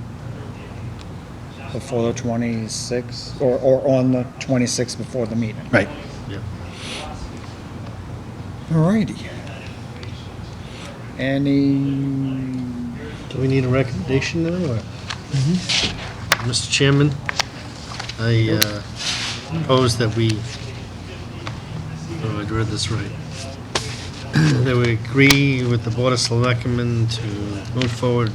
Speaker 11: before the 26th, or on the 26th before the meeting.
Speaker 3: Right.
Speaker 11: All righty. Any,
Speaker 2: Do we need a recommendation now, or? Mr. Chairman, I propose that we, oh, I read this right, that we agree with the Board of Selectmen to move forward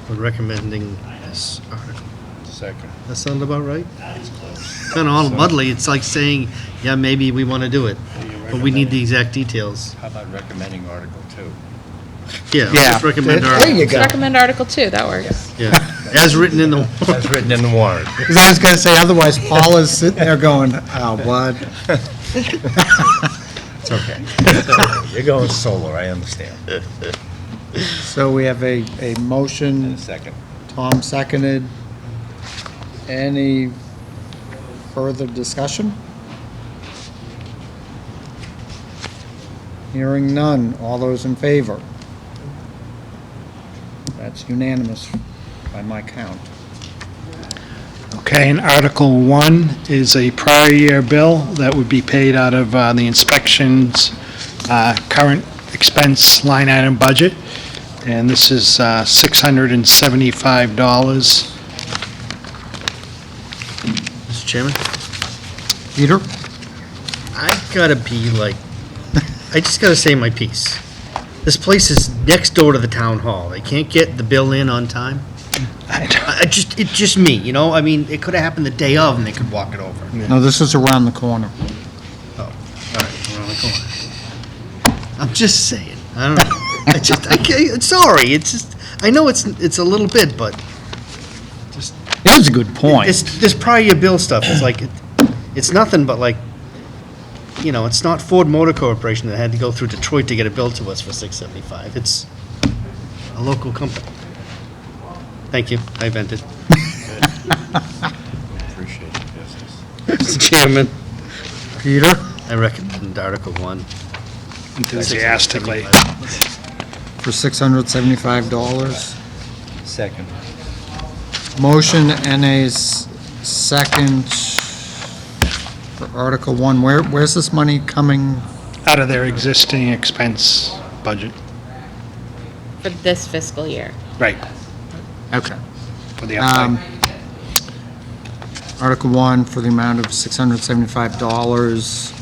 Speaker 2: with recommending this article.
Speaker 10: Second.
Speaker 2: That sound about right? Kind of all muddly, it's like saying, yeah, maybe we want to do it, but we need the exact details.
Speaker 10: How about recommending Article 2?
Speaker 2: Yeah, let's just recommend
Speaker 11: There
Speaker 2: Article.
Speaker 11: you go.
Speaker 8: Recommend Article 2, that works.
Speaker 2: Yeah, as written in the.
Speaker 10: As written in the warrant.
Speaker 11: because I was going to say, otherwise Paul is sitting there going, oh, bud.
Speaker 10: It's okay. You're going solo, I understand.
Speaker 11: So we have a motion,
Speaker 10: Second.
Speaker 11: Tom seconded. Any further discussion? Hearing none. All those in favor? That's unanimous by my count.
Speaker 3: Okay, and Article 1 is a prior year bill that would be paid out of the inspections current expense line item budget, and this is $675.
Speaker 2: Mr. Chairman?
Speaker 11: Peter?
Speaker 2: I gotta be like, I just gotta say my piece. This place is next door to the town hall. They can't get the bill in on time. It's just me, you know? I mean, it could have happened the day of and they could walk it over.
Speaker 1: no, this is around the corner.
Speaker 2: Oh, all right, around the corner. I'm just saying. I don't know. I can't, sorry. It's just, I know it's a little bit, but just.
Speaker 1: It is a good point.
Speaker 2: It's this prior year bill stuff. It's like, it's nothing but like, you know, it's not Ford Motor Corporation that had to go through Detroit to get a bill to us for $675. It's a local company. Thank you. I vented.
Speaker 10: Appreciate the business.
Speaker 2: Mr. Chairman,
Speaker 11: Peter?
Speaker 2: I recommend Article 1.
Speaker 3: Enthusiastically.
Speaker 1: For $675.
Speaker 10: Second.
Speaker 1: Motion and a second for Article 1. Where's this money coming?
Speaker 3: Out of their existing expense budget.
Speaker 8: For this fiscal year.
Speaker 3: Right.
Speaker 1: Okay.
Speaker 3: For the update.
Speaker 1: Article 1 for the amount of $675.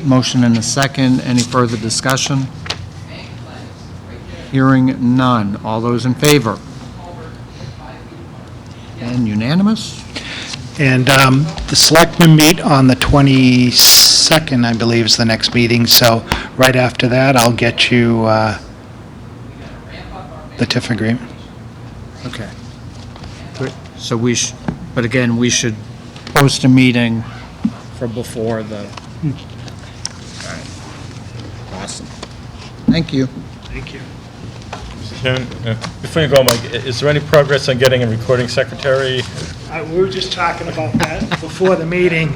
Speaker 1: Motion and a second. Any further discussion? Hearing none. All those in favor? And unanimous?
Speaker 3: And the selectmen meet on the 22nd, I believe, is the next meeting, so right after that, I'll get you the TIF agreement.
Speaker 1: Okay. Good. So but again, we should post a meeting for before the... All right. Awesome. Thank you.
Speaker 3: Thank you.
Speaker 7: Mr. Chairman, before you go, Mike, is there any progress on getting a recording secretary?
Speaker 3: We were just talking about that before the meeting.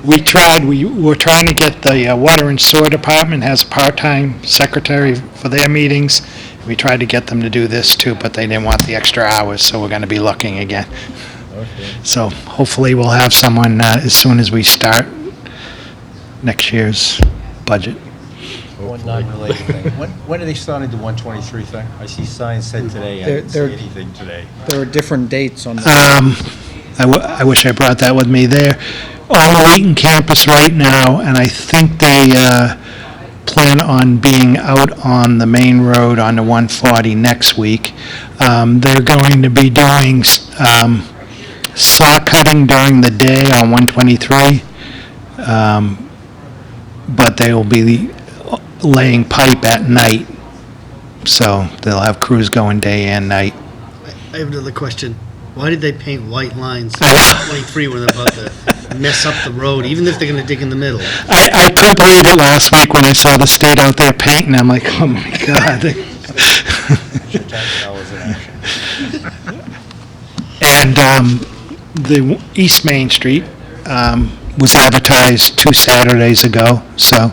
Speaker 3: We were trying to get the Water and Sewer Department has a part-time secretary for their meetings. We tried to get them to do this too, but they didn't want the extra hours, so we're going to be looking again.
Speaker 7: Okay.
Speaker 3: So hopefully we'll have someone as soon as we start next year's budget.
Speaker 10: One non-related thing. When are they starting the 123 thing? I see signs said today, I didn't see
Speaker 11: They're-
Speaker 10: anything today.
Speaker 11: There are different dates on the,
Speaker 3: I wish I brought that with me. They're on the Wheaton campus right now, and I think they plan on being out on the main road on the 140 next week. They're going to be doing saw cutting during the day on 123, but they will be laying pipe at night So they'll have crews going day and night.
Speaker 2: I have another question. Why did they paint white lines
Speaker 3: I know.
Speaker 2: 23 when they're about to mess up the road, even if they're gonna dig in the middle?
Speaker 3: I couldn't believe it last week when I saw the state out there painting. I'm like, oh my God. And the East Main Street was advertised 2 Saturdays ago, so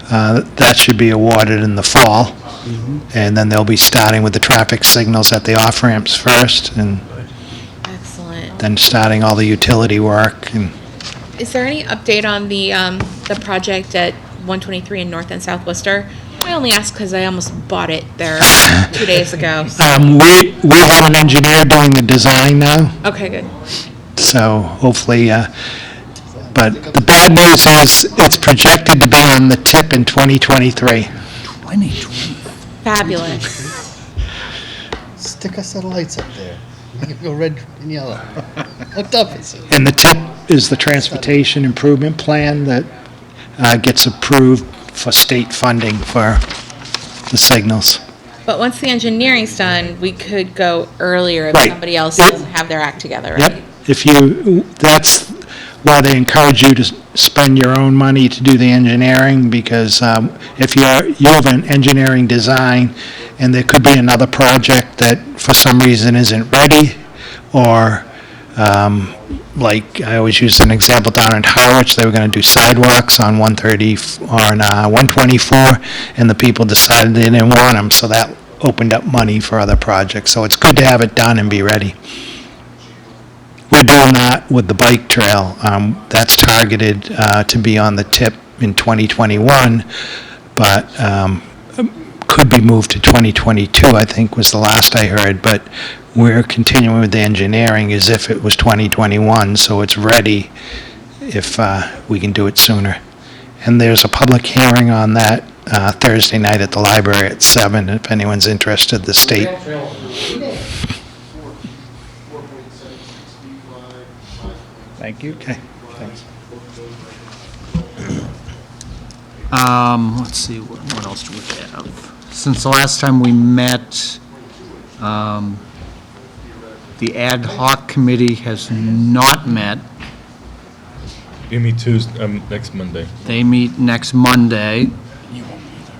Speaker 3: that should be awarded in the fall. And then they'll be starting with the traffic signals at the off-ramps first, and
Speaker 8: Excellent.
Speaker 3: then starting all the utility work. And
Speaker 8: Is there any update on the project at 123 in North and South Worcester? I only ask because I almost bought it there 2 days ago.
Speaker 3: we have an engineer doing the design now.
Speaker 8: Okay, good.
Speaker 3: So hopefully, but the bad news is it's projected to be on the tip in 2023.
Speaker 1: 2020.
Speaker 8: Fabulous.
Speaker 2: Stick a set of lights up there. Make it go red and yellow. How tough is it?
Speaker 3: And the tip is the transportation improvement plan that gets approved for state funding for the signals.
Speaker 8: But once the engineering's done, we could go earlier if
Speaker 3: Right.
Speaker 8: somebody else
Speaker 3: Yep.
Speaker 8: doesn't have their act together, right?
Speaker 3: Yep, that's why they encourage you to spend your own money to do the engineering, because if you have an engineering design, and there could be another project that for some reason isn't ready, or like I always use an example down in Harwich, they were going to do sidewalks on 130 on 124, and the people decided they didn't want them, so that opened up money for other projects. So it's good to have it done and be ready. We're doing that with the bike trail. That's targeted to be on the tip in 2021, but could be moved to 2022, I think was the last I heard. But we're continuing with the engineering as if it was 2021, so it's ready if we can do it sooner. And there's a public hearing on that Thursday night at the library at 7, if anyone's interested, the state.
Speaker 1: Thank you.
Speaker 3: Okay, thanks.
Speaker 1: Let's see, what else do we have? Since the last time we met, the ad hoc committee has not met.
Speaker 7: Give me Tuesday, next Monday.
Speaker 1: They meet next Monday,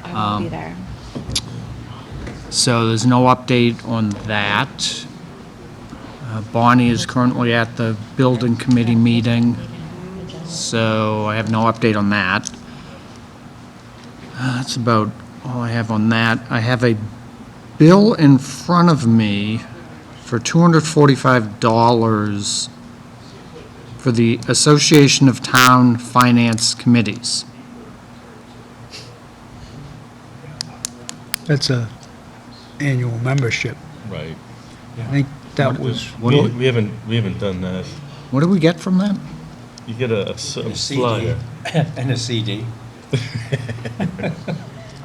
Speaker 8: I will be there.
Speaker 1: so there's no update on that. Bonnie is currently at the building committee meeting, so I have no update on that. That's about all I have on that. I have a bill in front of me for $245 for the Association of Town Finance Committees.
Speaker 6: That's a annual membership.
Speaker 7: Right.
Speaker 6: I think that was,
Speaker 7: We haven't done that.
Speaker 1: What do we get from that?
Speaker 7: You get a flyer.
Speaker 12: And a CD.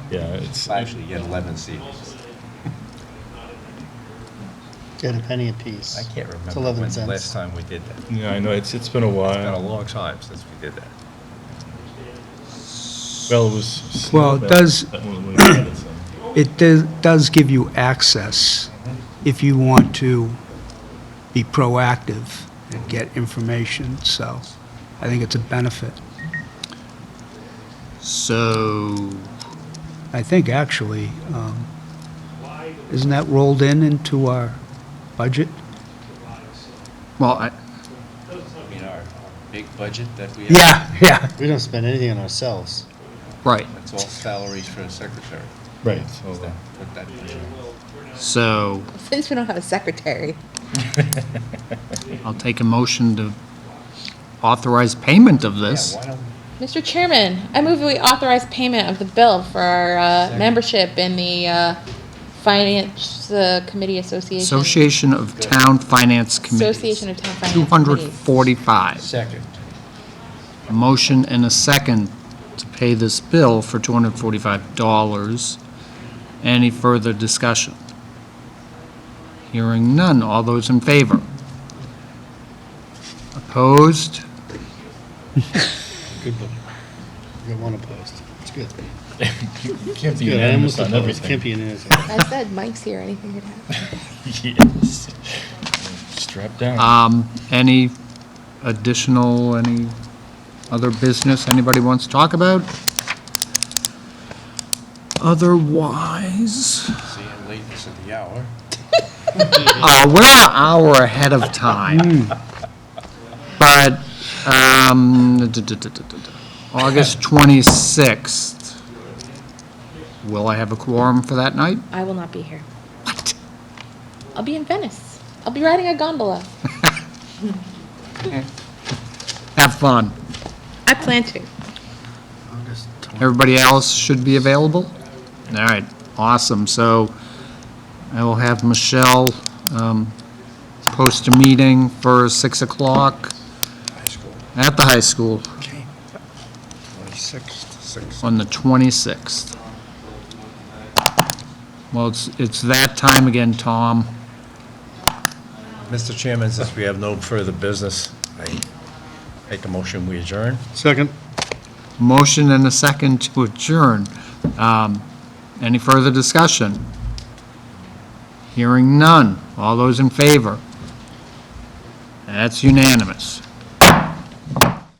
Speaker 7: Yeah, it's,
Speaker 12: Actually, you get 11 CDs.
Speaker 2: Get a penny apiece.
Speaker 12: I can't
Speaker 2: It's
Speaker 12: remember
Speaker 2: 11
Speaker 12: when the
Speaker 2: cents.
Speaker 12: last time we did that.
Speaker 7: yeah, I know, it's been a
Speaker 12: It's been a
Speaker 7: while.
Speaker 12: long time since we did that.
Speaker 7: Well, it was.
Speaker 6: Well, it does-
Speaker 7: when we had it, so.
Speaker 6: it does give you access if you want to be proactive and get information, so I think it's a benefit.
Speaker 1: So,
Speaker 6: I think actually, isn't that rolled into our budget?
Speaker 1: well,
Speaker 12: I mean, our big budget that we have.
Speaker 6: Yeah.
Speaker 2: We don't spend anything on ourselves.
Speaker 1: right,
Speaker 12: That's all salaries for the secretary.
Speaker 7: Right, so,
Speaker 12: Is that what that is?
Speaker 1: so
Speaker 8: Since we don't have a secretary.
Speaker 1: I'll take a motion to authorize payment of this.
Speaker 12: Yeah, why don't,
Speaker 8: Mr. Chairman, I move that we authorize payment of the bill for our membership in the Finance Committee Association.
Speaker 1: Association of Town Finance Committees.
Speaker 8: Association of Town Finance Committees.
Speaker 1: $245.
Speaker 12: second.
Speaker 1: A motion and a second to pay this bill for $245. Any further discussion? Hearing none. All those in favor? Opposed?
Speaker 2: Good one. You got one opposed. It's good.
Speaker 7: Can't be
Speaker 2: Yeah, I almost
Speaker 7: unanimous on
Speaker 2: thought it
Speaker 7: everything.
Speaker 2: can't be unanimous.
Speaker 8: I said Mike's here, anything could happen.
Speaker 7: Yes. Strap down.
Speaker 1: Any additional, any other business anybody wants to talk about? Otherwise,
Speaker 12: Seeing lateness of the hour.
Speaker 1: we're an hour ahead of time. But, August 26th, will I have a quorum for that night?
Speaker 8: I will not be here.
Speaker 1: What?
Speaker 8: I'll be in Venice. I'll be riding a gondola.
Speaker 1: Have fun.
Speaker 8: I plan to.
Speaker 1: Everybody else should be available? All right, awesome. So I will have Michelle post a meeting for 6 o'clock at the high school
Speaker 11: 26th,
Speaker 1: on the 26th. Well, it's that time again, Tom.
Speaker 13: Mr. Chairman, since we have no further business, I make a motion, we adjourn.
Speaker 2: Second.
Speaker 1: Motion and a second to adjourn. Any further discussion? Hearing none. All those in favor? That's unanimous.